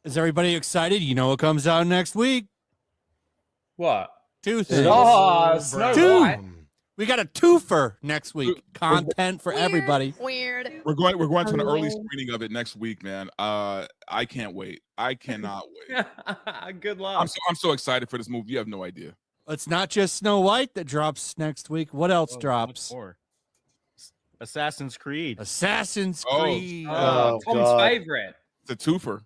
Is everybody excited? You know what comes out next week? What? Two things. Oh, Snow White. We got a twofer next week. Content for everybody. Weird. We're going to an early screening of it next week, man. I can't wait. I cannot wait. Good luck. I'm so excited for this movie. You have no idea. It's not just Snow White that drops next week. What else drops? Assassin's Creed. Assassin's Creed. Tom's favorite. It's a twofer.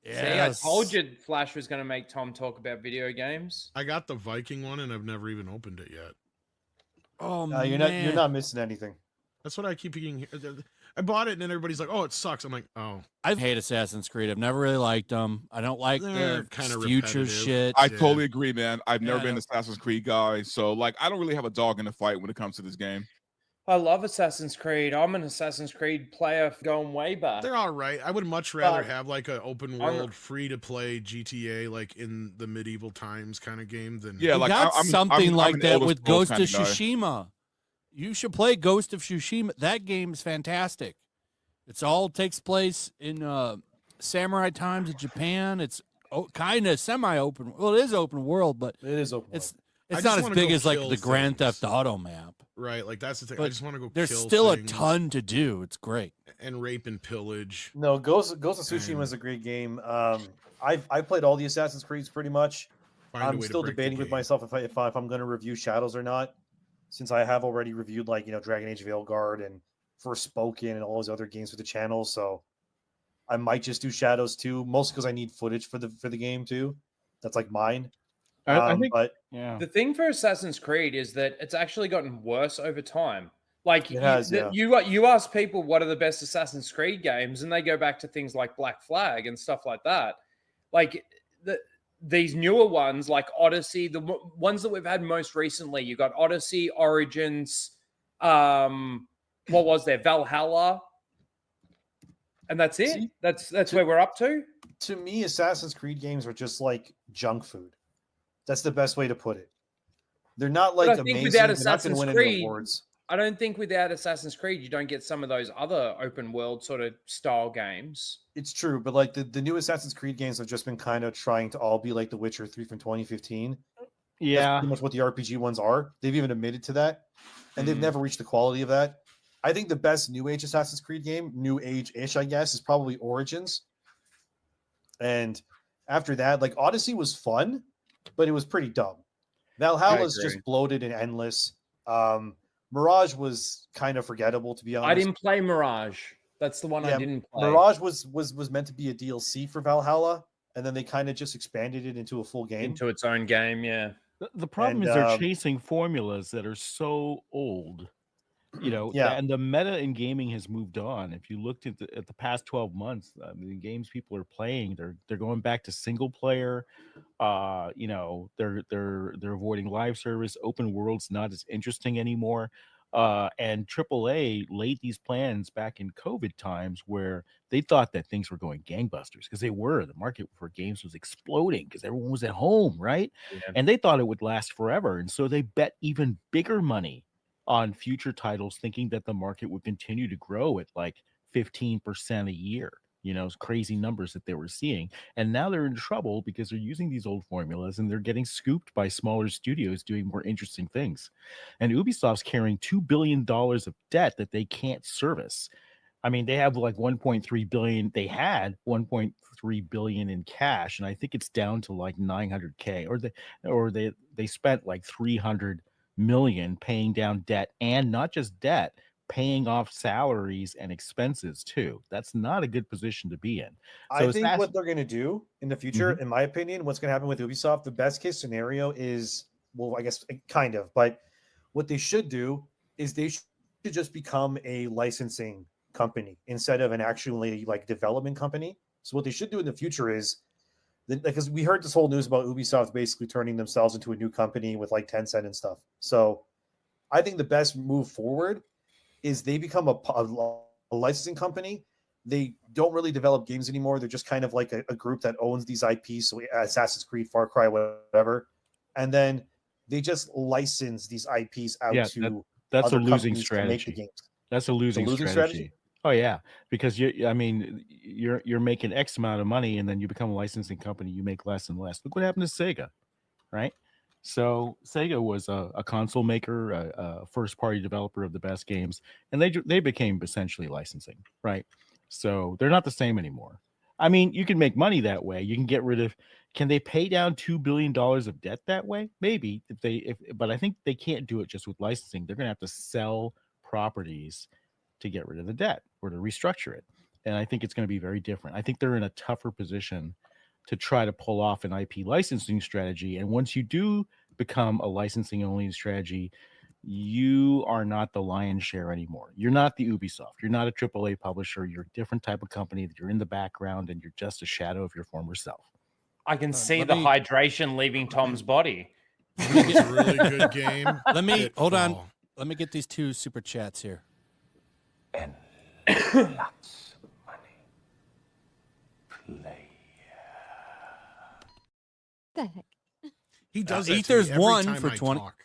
Yes. See, I told you Flash was going to make Tom talk about video games. I got the Viking one, and I've never even opened it yet. Oh You're not missing anything. That's what I keep getting. I bought it, and then everybody's like, "Oh, it sucks." I'm like, "Oh." I hate Assassin's Creed. I've never really liked them. I don't like the kind of future shit. I totally agree, man. I've never been an Assassin's Creed guy, so like I don't really have a dog in the fight when it comes to this game. I love Assassin's Creed. I'm an Assassin's Creed player going way back. They're all right. I would much rather have like an open world, free to play GTA, like in the medieval times kind of game than like got something like that with Ghost of Tsushima. You should play Ghost of Tsushima. That game is fantastic. It's all takes place in samurai times in Japan. It's kind of semi-open. Well, it is open world, but it is open. It's not as big as like the Grand Theft Auto map. Right, like that's the thing. But I just want to go. There's kill still things a ton to do. It's great. And rape and pillage. No, Ghost of Tsushima is a great game. I played all the Assassin's Creeds pretty much. I'm still debating with myself if I'm going to review Shadows or not, since I have already reviewed Dragon Age Veilguard and Forspoken and all those other games for the channel. So I might just do Shadows too, mostly because I need footage for the game too. That's like mine. I think, the thing for Assassin's Creed is that it's actually gotten worse over time. Like you ask people what are the best Assassin's Creed games, and they go back to things like Black Flag and stuff like that. Like these newer ones, like Odyssey, the ones that we've had most recently, you got Odyssey, Origins, what was there, Valhalla, and that's it. See, that's where we're up to. To me, Assassin's Creed games are just like junk food. That's the best way to put it. They're not like amazing. Without Assassin's Creed, I don't think without Assassin's Creed, you don't get some of those other open world sort of style games. It's true, but like the new Assassin's Creed games have just been kind of trying to all be like The Witcher 3 from 2015. Yeah. That's pretty much what the RPG ones are. They've even admitted to that. And they've never reached the quality of that. I think the best new age Assassin's Creed game, new age-ish, I guess, is probably Origins. And after that, like Odyssey was fun, but it was pretty dumb. Valhalla's just bloated and endless. Mirage was kind of forgettable, to be honest. I didn't play Mirage. That's the one I didn't play. Mirage was meant to be a DLC for Valhalla, and then they kind of just expanded it into a full game. Into its own game, yeah. The problem is they're chasing formulas that are so old. And the meta in gaming has moved on. If you looked at the past 12 months, the games people are playing, they're going back to single player. They're avoiding live service. Open world's not as interesting anymore. And AAA laid these plans back in COVID times where they thought that things were going gangbusters because they were. The market for games was exploding because everyone was at home, right? Yeah. And they thought it would last forever. And so they bet even bigger money on future titles, thinking that the market would continue to grow at like 15% a year. Crazy numbers that they were seeing. And now they're in trouble because they're using these old formulas and they're getting scooped by smaller studios doing more interesting things. And Ubisoft's carrying $2 billion of debt that they can't service. I mean, they have like 1.3 billion. They had 1.3 billion in cash, and I think it's down to like 900K, or they spent like 300 million paying down debt, and not just debt, paying off salaries and expenses too. That's not a good position to be in. So I think what they're going to do in the future, in my opinion, what's going to happen with Ubisoft, the best case scenario is, well, I guess kind of, but what they should do is they should just become a licensing company instead of an actually like development company. So what they should do in the future is, because we heard this whole news about Ubisoft basically turning themselves into a new company with like Tencent and stuff. So I think the best move forward is they become a licensing company. They don't really develop games anymore. They're just kind of like a group that owns these IPs. So Assassin's Creed, Far Cry, whatever. And then they just license these IPs out to that's a other losing companies to make the strategy. games. That's a losing strategy. Oh yeah, because you're making X amount of money, and then you become a licensing company, you make less and less. Look what happened to Sega, right? So Sega was a console maker, a first party developer of the best games, and they became essentially licensing, right? So they're not the same anymore. I mean, you can make money that way. You can get rid of. Can they pay down $2 billion of debt that way? Maybe but I think they can't do it just with licensing. They're going to have to sell properties to get rid of the debt or to restructure it. And I think it's going to be very different. I think they're in a tougher position to try to pull off an IP licensing strategy. And once you do become a licensing only strategy, you are not the lion's share anymore. You're not the Ubisoft. You're not a AAA publisher. You're a different type of company that you're in the background and you're just a shadow of your former self. I can see the hydration leaving Tom's body. It's a really good game. Hold on. Let me get these 2 super chats here. And lots of money. Play. The heck? He does that Ethers to me every 1 time for I 20. talk.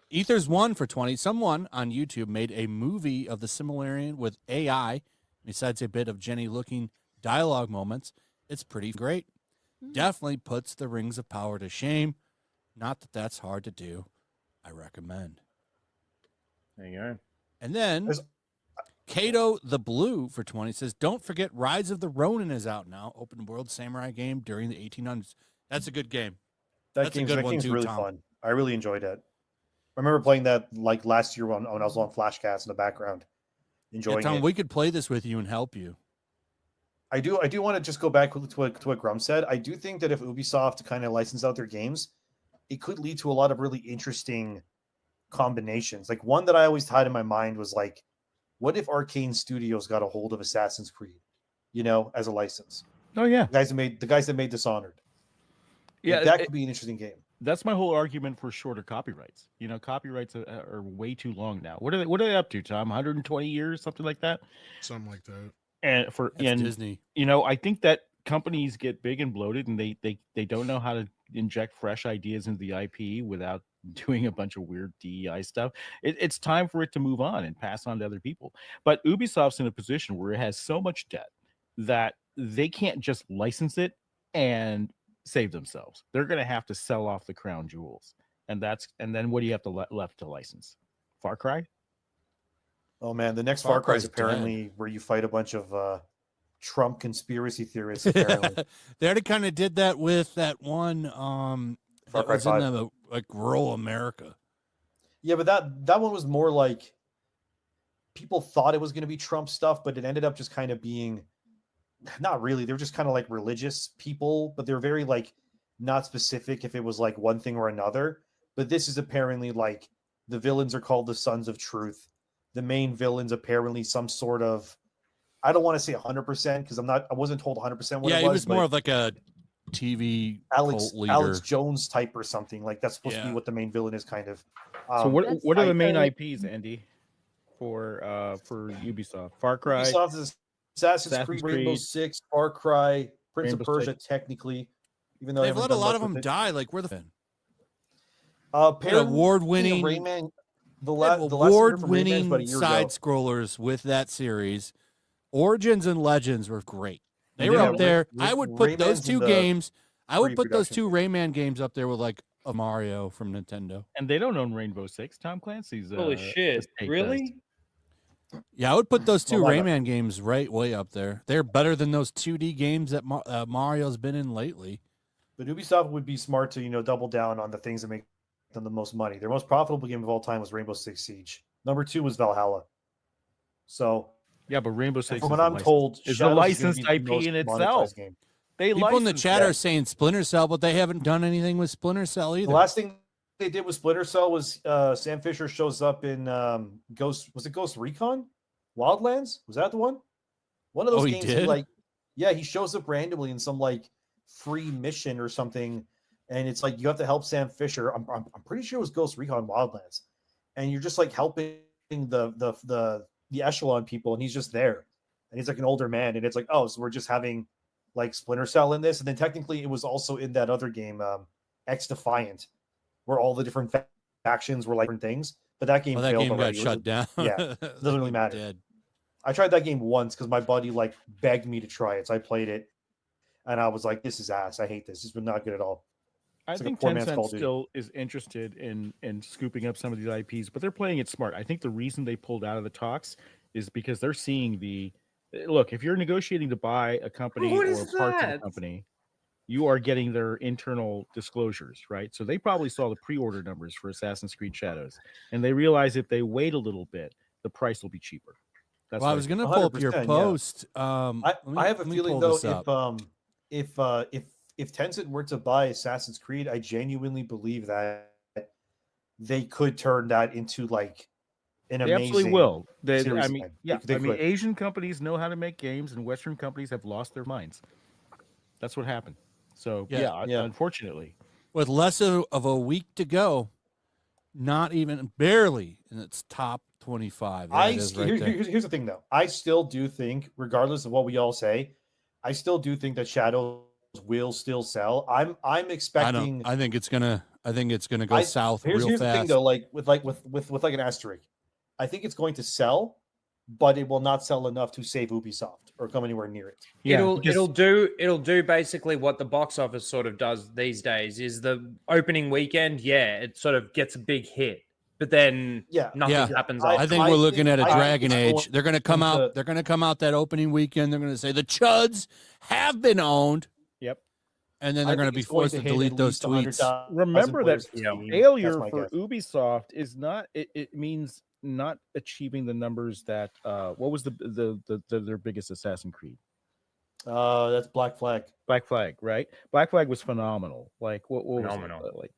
Ethers 1 for 20. Someone on YouTube made a movie of the Silmarillion with AI. Besides a bit of Jenny-looking dialogue moments, it's pretty great. Definitely puts the Rings of Power to shame. Not that that's hard to do. I recommend. There you go. And then Kato the Blue for 20 says, don't forget Rise of the Ronin is out now. Open world samurai game during the 1800s. That's a good game. That game's really fun. I really enjoyed it. I remember playing that like last year when I was on FlashCast in the background, enjoying Tom, it. we could play this with you and help you. I do want to just go back to what Grum said. I do think that if Ubisoft kind of license out their games, it could lead to a lot of really interesting combinations. Like one that I always had in my mind was like, what if Arcane Studios got a hold of Assassin's Creed, as a license? Oh yeah, the guys that made Dishonored. Yeah, that could be an interesting game. That's my whole argument for shorter copyrights. Copyrights are way too long now. What are they up to, Tom? 120 years, something like that. Something like that. And Disney, I think that companies get big and bloated, and they don't know how to inject fresh ideas into the IP without doing a bunch of weird DEI stuff. It's time for it to move on and pass on to other people. But Ubisoft's in a position where it has so much debt that they can't just license it and save themselves. They're going to have to sell off the crown jewels, and then what do you have to left to license? Far Cry. Oh man, the next Far Cry is apparently where you fight a bunch of Trump conspiracy theorists. Apparently, they already kind of did that with that one. Far Cry 5. In the, like rural America. Yeah, but that one was more like people thought it was going to be Trump stuff, but it ended up just kind of being not really. They're just kind of like religious people, but they're very like not specific if it was like one thing or another. But this is apparently like the villains are called the Sons of Truth. The main villain's apparently some sort of, I don't want to say 100% because I wasn't told 100% what it was. Yeah, he was more of like a TV cult leader. Alex Jones type or something. Like that's supposed to be what the main villain is kind of. So what are the main IPs, Andy, for Ubisoft? Far Cry. Ubisoft is Assassin's Creed, Rainbow Six, Far Cry, Prince of Persia, technically. Even though they've let a lot of them die. Like where the award-winning Rayman. Award-winning side scrollers with that series. Origins and Legends were great. They were up there. I would put those two games. I would put those two Rayman games up there with like a Mario from Nintendo. And they don't own Rainbow Six. Tom Clancy's. Holy shit! Really? Yeah, I would put those two Rayman games way up there. They're better than those 2D games that Mario's been in lately. But Ubisoft would be smart to double down on the things that make them the most money. Their most profitable game of all time was Rainbow Six Siege. Number 2 was Valhalla. So yeah, but Rainbow Six, from what I'm told, is a licensed IP in itself. People in the chat are saying Splinter Cell, but they haven't done anything with Splinter Cell either. The last thing they did with Splinter Cell was Sam Fisher shows up in Ghost Recon Wildlands. Was that the one? One of those games. He shows up randomly in some like free mission or something, and it's like you have to help Sam Fisher. I'm pretty sure it was Ghost Recon Wildlands, and you're just like helping the echelon people, and he's just there, and he's like an older man, and it's like, oh, so we're just having like Splinter Cell in this, and then technically it was also in that other game, X Defiant, where all the different factions were like different things, but that game failed. Got shut down. Yeah, it doesn't really matter. I tried that game once because my buddy like begged me to try it. So I played it, and I was like, "This is ass. I hate this. This is not good at all." I think Tencent still is interested in scooping up some of these IPs, but they're playing it smart. I think the reason they pulled out of the talks is because they're seeing look. If you're negotiating to buy a company or parts of a company, you are getting their internal disclosures, right? So they probably saw the pre-order numbers for Assassin's Creed Shadows, and they realize if they wait a little bit, the price will be cheaper. That's I was going to pull up your post. Yeah. I have a feeling though, if Tencent were to buy Assassin's Creed, I genuinely believe that they could turn that into like an amazing. They absolutely will. I mean, Asian companies know how to make games, and Western companies have lost their minds. That's what happened. So yeah. Unfortunately, with less of a week to go, not even barely in its top 25. Here's the thing, though. I still do think, regardless of what we all say, I still do think that Shadows will still sell. I'm expecting. I think it's gonna go south real fast. Here's the thing, though. With an asterisk, I think it's going to sell, but it will not sell enough to save Ubisoft or come anywhere near it. Yeah, it'll do basically what the box office sort of does these days. Is the opening weekend? Yeah, it sort of gets a big hit, but then nothing happens. I think we're looking at a Dragon Age. They're going to come out. They're going to come out that opening weekend. They're going to say the chuds have been owned. Yep. And then they're going to be forced to delete those tweets. Remember that failure for Ubisoft is not. It means not achieving the numbers that. What was their biggest Assassin's Creed? That's Black Flag. Black Flag, right? Black Flag was phenomenal. Like what phenomenal. Was it? Like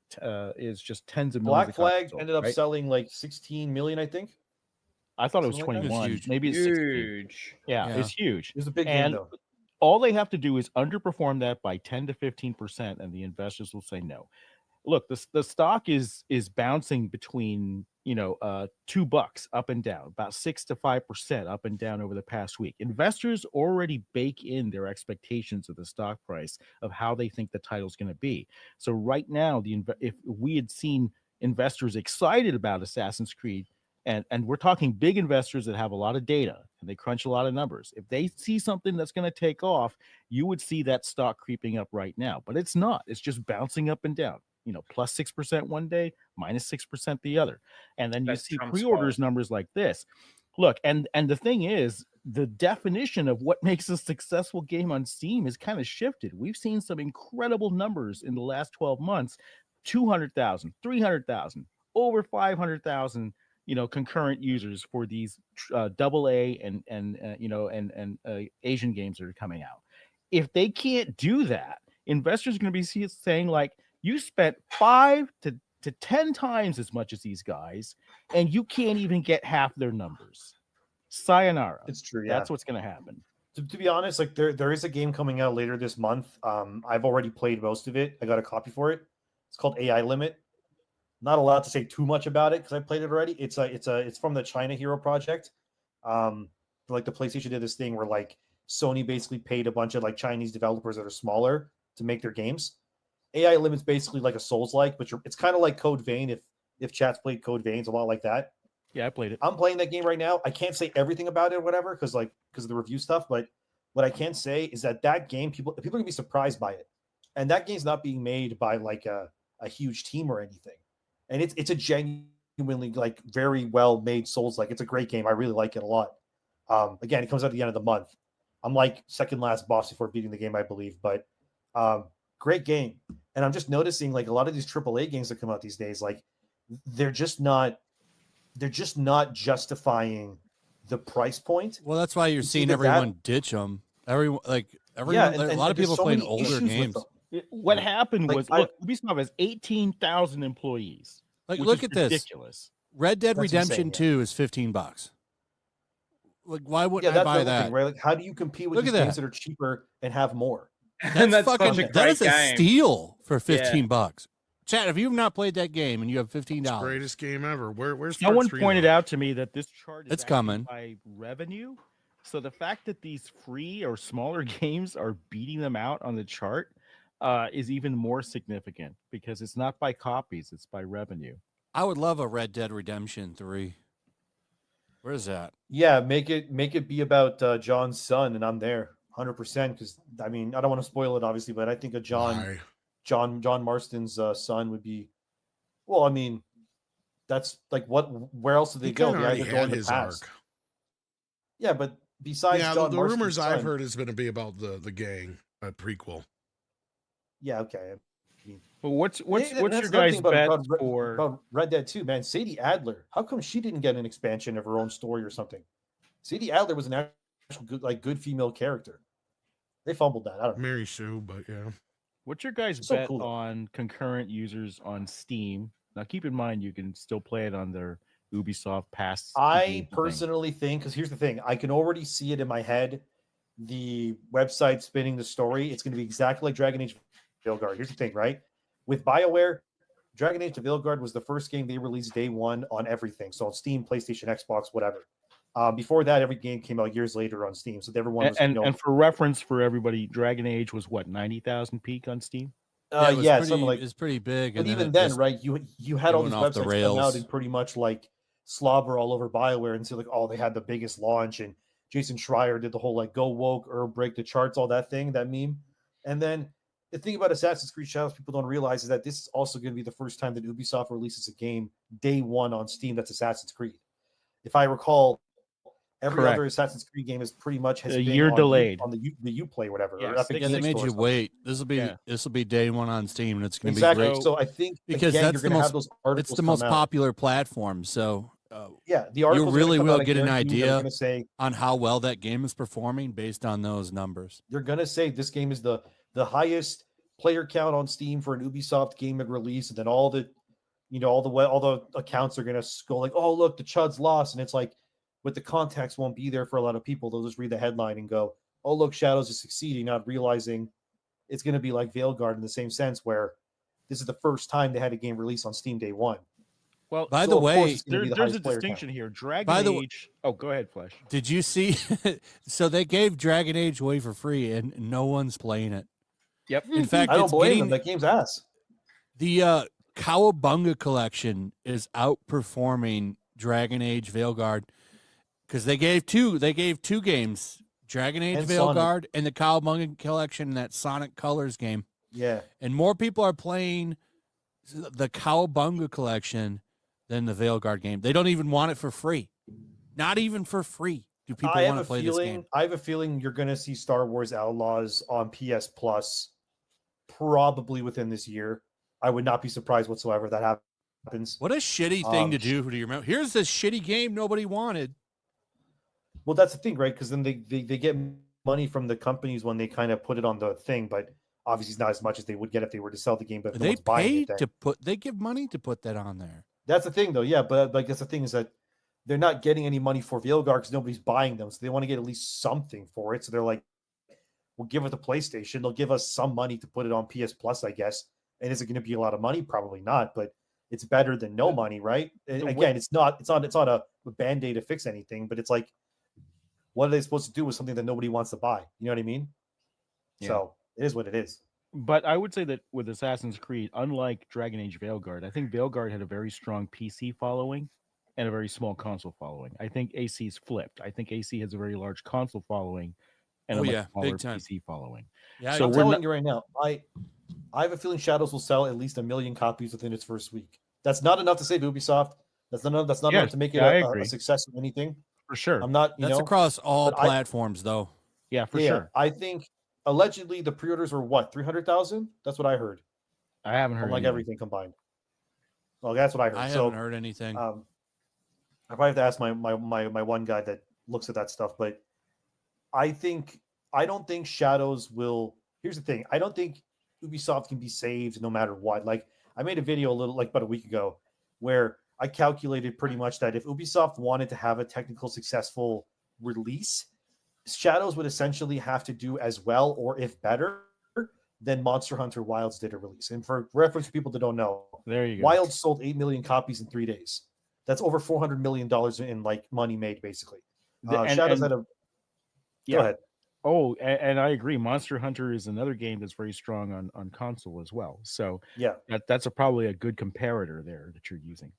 is just tens of millions. Black Flag ended up selling like 16 million, I think. I thought it was 21. Huge. Maybe it's huge. Yeah, it's huge. It's a big game, though. All they have to do is underperform that by 10 to 15%, and the investors will say no. Look, the stock is bouncing between $2 up and down, about 6 to 5% up and down over the past week. Investors already bake in their expectations of the stock price of how they think the title's going to be. So right now, if we had seen investors excited about Assassin's Creed, and we're talking big investors that have a lot of data and they crunch a lot of numbers. If they see something that's going to take off, you would see that stock creeping up right now. But it's not. It's just bouncing up and down. Plus 6% one day, minus 6% the other. And then you see pre-orders numbers like this. Look, and the thing is, the definition of what makes a successful game on Steam has kind of shifted. We've seen some incredible numbers in the last 12 months, 200,000, 300,000, over 500,000 concurrent users for these AA and Asian games that are coming out. If they can't do that, investors are going to be saying like, you spent 5 to 10 times as much as these guys, and you can't even get half their numbers. Sayonara. It's true. Yeah, that's what's going to happen. To be honest, like there is a game coming out later this month. I've already played most of it. I got a copy for it. It's called AI Limit. Not allowed to say too much about it because I played it already. It's from the China Hero Project. Like the PlayStation did this thing where like Sony basically paid a bunch of like Chinese developers that are smaller to make their games. AI Limit's basically like a Souls-like, but it's kind of like Code Vein. If chat's played Code Vein, it's a lot like that. Yeah, I played it. I'm playing that game right now. I can't say everything about it or whatever because of the review stuff, but what I can say is that game people are gonna be surprised by it, and that game's not being made by like a huge team or anything. And it's a genuinely like very well made Souls-like. It's a great game. I really like it a lot. Again, it comes out at the end of the month. I'm like second last boss before beating the game, I believe. But great game. And I'm just noticing like a lot of these AAA games that come out these days, like they're just not justifying the price point. Well, that's why you're seeing everyone ditch them. A lot of people playing older games. What happened was, look, Ubisoft has 18,000 employees. Like, look at this. Ridiculous. Red Dead Redemption 2 is $15. Like, why wouldn't I buy that? Thing, right? Like, how do you compete with these games that are cheaper and have more? That is a steal for $15. Chat, if you've not played that game and you have $15, it's the greatest game ever. Where's someone pointed out to me that this chart is coming by revenue. So the fact that these free or smaller games are beating them out on the chart is even more significant because it's not by copies, it's by revenue. I would love a Red Dead Redemption 3. Where is that? Yeah, make it be about John's son, and I'm there 100%. Because I mean, I don't want to spoil it, obviously, but I think a John Marston's son would be. Well, I mean, that's like what? Where else did they go? They either go in the past. Arc. Yeah, but besides John the Marston's rumors son, I've heard is going to be about the gang prequel. Yeah, okay. Well, what's your guys' bet about Red Dead 2, man? Sadie Adler. How come she didn't get an expansion of her own story or something? Sadie Adler was an actual good female character. They fumbled that. I don't know. Mary Sue, but yeah. What's your guys' bet on concurrent users on Steam? Now, keep in mind you can still play it on their Ubisoft Pass. I personally think, because here's the thing, I can already see it in my head. The website spinning the story, it's going to be exactly like Dragon Age Veilguard. Here's the thing, right? With BioWare, Dragon Age Veilguard was the first game they released day one on everything. So on Steam, PlayStation, Xbox, whatever. Before that, every game came out years later on Steam. So everyone was, and for reference for everybody, Dragon Age was what, 90,000 peak on Steam? Something like it's pretty big. But even then, right? You had all these websites come out and pretty much like slobber all over BioWare and say like, oh, they had the biggest launch, and Jason Schreier did the whole like go woke or break the charts, all that thing, that meme. And then the thing about Assassin's Creed Shadows people don't realize is that this is also going to be the first time that Ubisoft releases a game day one on Steam that's Assassin's Creed. If I recall, every other Assassin's Creed game is pretty much has a been year delayed on the Uplay, whatever. Yeah, they made you wait. This will be day one on Steam, and it's going to be great. So I think because again, that's you're going to have those articles. It's the most popular platform. So the articles you really will get an idea on how well that game is performing based on those numbers. They're going to say this game is the highest player count on Steam for an Ubisoft game at release, and then all the accounts are going to go like, oh look, the Chuds lost, and it's like, but the context won't be there for a lot of people. They'll just read the headline and go, oh look, Shadows is succeeding, not realizing it's going to be like Veilguard in the same sense, where this is the first time they had a game release on Steam day one. Well, by the way, there's a distinction here. Dragon Age. Oh, go ahead, Flash. Did you see? So they gave Dragon Age away for free, and no one's playing it. Yep. In fact, I don't blame them. That game's ass. The Cowabunga collection is outperforming Dragon Age Veilguard because they gave two games, Dragon Age Veilguard and the Cowabunga collection, and that Sonic Colors game. Yeah. And more people are playing the Cowabunga collection than the Veilguard game. They don't even want it for free. Not even for free do people want to play this game. I have a feeling you're going to see Star Wars Outlaws on PS Plus probably within this year. I would not be surprised whatsoever that happens. What a shitty thing to do to your mouth. Here's this shitty game nobody wanted. Well, that's the thing, right? Because then they get money from the companies when they kind of put it on the thing, but obviously it's not as much as they would get if they were to sell the game. But if they pay they give money to put that on there. That's the thing, though. Yeah, but I guess the thing is that they're not getting any money for Veilguard because nobody's buying them, so they want to get at least something for it. So they're like, "We'll give it to PlayStation. They'll give us some money to put it on PS Plus, I guess." And is it going to be a lot of money? Probably not, but it's better than no money, right? Again, it's not a Band-Aid to fix anything, but it's like, what are they supposed to do with something that nobody wants to buy? You know what I mean? Yeah. So it is what it is. But I would say that with Assassin's Creed, unlike Dragon Age Veilguard, I think Veilguard had a very strong PC following and a very small console following. I think AC's flipped. I think AC has a very large console following and a much smaller PC following. Yeah, so I'm telling you right now, I have a feeling Shadows will sell at least 1 million copies within its first week. That's not enough to save Ubisoft. That's not enough to make it a success of anything. For sure. I'm not. That's across all platforms, though. Yeah, for sure. I think allegedly the pre-orders were what, 300,000? That's what I heard. I haven't heard. Like everything combined. Well, that's what I heard. I haven't heard anything. I probably have to ask my one guy that looks at that stuff, but I don't think Shadows will. Here's the thing. I don't think Ubisoft can be saved no matter what. Like, I made a video about a week ago where I calculated pretty much that if Ubisoft wanted to have a technical successful release, Shadows would essentially have to do as well, or if better, than Monster Hunter Wilds did a release. And for reference for people that don't know, there you go. Wilds sold 8 million copies in 3 days. That's over $400 million in like money made, basically. Shadows had a. Go ahead. Oh, and I agree. Monster Hunter is another game that's very strong on console as well. So yeah, that's probably a good comparator there that you're using.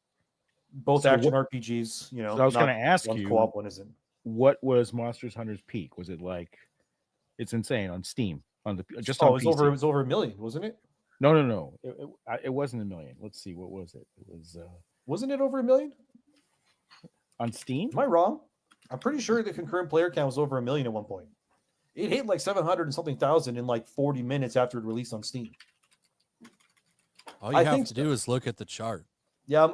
both action RPGs. You know, so I was going to ask you, co-op, one isn't. What was Monster Hunter's peak? Was it like? It's insane on Steam on the just on it was PC. It was over 1 million, wasn't it? No. It wasn't 1 million. Let's see, what was it? It was. Wasn't it over 1 million on Steam? Am I wrong? I'm pretty sure the concurrent player count was over 1 million at one point. It hit like 700 and something thousand in like 40 minutes after it released on Steam. All you have to do is look at the chart. Yeah,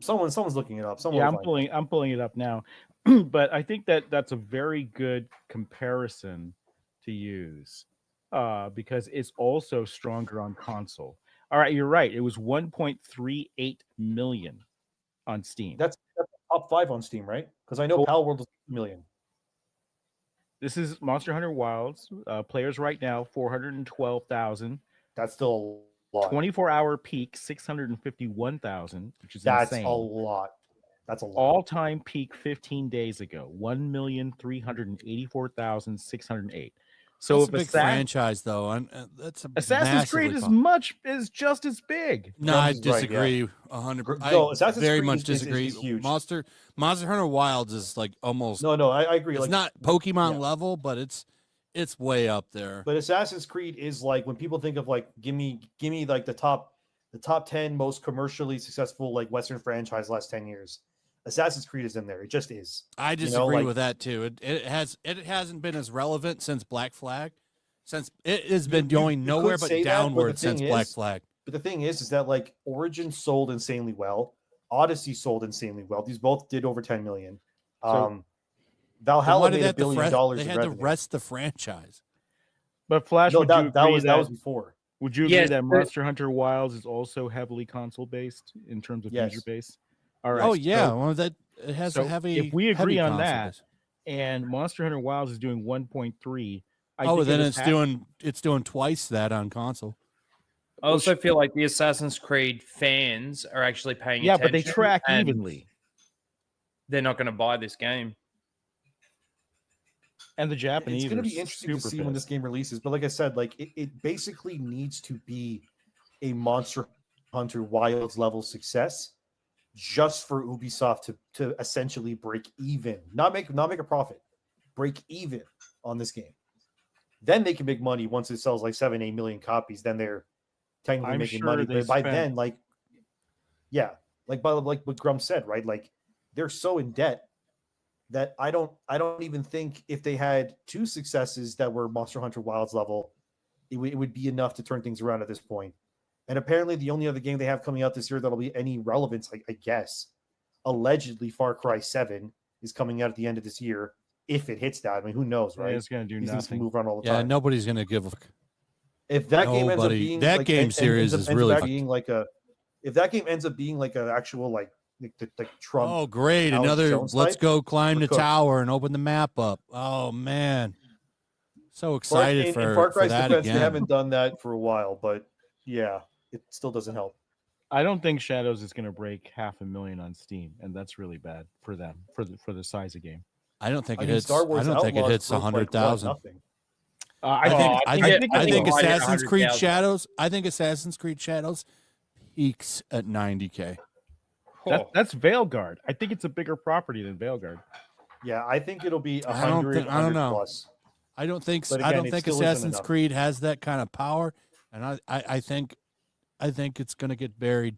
someone's looking it up. I'm pulling it up now. But I think that's a very good comparison to use because it's also stronger on console. All right, you're right. It was 1.38 million on Steam. That's top 5 on Steam, right? Because I know Pal World is 2 million. This is Monster Hunter Wilds. Players right now, 412,000. That's still a lot. 24-hour peak, 651,000, which is insane. That's a lot. That's a lot. All-time peak 15 days ago, 1,384,608. So that's a big franchise, though. That's Assassin's Creed is just as big. No, I disagree 100%. I very much disagree. Is huge. Monster Hunter Wilds is like almost. No, I agree. It's not Pokemon level, but it's way up there. But Assassin's Creed is like when people think of like give me like the top 10 most commercially successful like Western franchise last 10 years. Assassin's Creed is in there. It just is. I disagree with that too. It hasn't been as relevant since Black Flag. Since it has been going nowhere but downward since Black Flag. But the thing is that like Origin sold insanely well. Odyssey sold insanely well. These both did over 10 million. Valhalla made $1 billion. They had to rest the franchise. But Flash, that was before. Would you agree that Monster Hunter Wilds is also heavily console based in terms of user base? All right. Oh yeah, well that it has a heavy. If we agree on that, and Monster Hunter Wilds is doing 1.3, then it's doing twice that on console. I also feel like the Assassin's Creed fans are actually paying attention. Yeah, but they track evenly. They're not going to buy this game. And the Japanese. It's going to be interesting to see when this game releases. But like I said, like it basically needs to be a Monster Hunter Wilds level success. Just for Ubisoft to essentially break even, not make a profit, break even on this game. Then they can make money once it sells like 7-8 million copies. Then they're technically making money. But by then, like what Grum said, right? Like they're so in debt that I don't even think if they had 2 successes that were Monster Hunter Wilds level, it would be enough to turn things around at this point. And apparently the only other game they have coming out this year that'll be any relevance, I guess, allegedly Far Cry 7 is coming out at the end of this year. If it hits that, I mean, who knows, right? It's going to do nothing. Move around all the time. Yeah, nobody's going to give a fuck. If that game ends up being that game series is really being like if that game ends up being like an actual like Trump. Oh, great! Another let's go climb the tower and open the map up. Oh man, so excited for Far Cry's that defense. again. They haven't done that for a while, but yeah. It still doesn't help. I don't think Shadows is going to break 500,000 on Steam, and that's really bad for them for the size of game. I don't think it hits. I don't think it hits 100,000. I think Assassin's Creed Shadows. I think Assassin's Creed Shadows peaks at 90K. That's Veilguard. I think it's a bigger property than Veilguard. Yeah, I think it'll be 100. I don't know. Plus. I don't think. I don't think Assassin's Creed has that kind of power, and I think it's going to get buried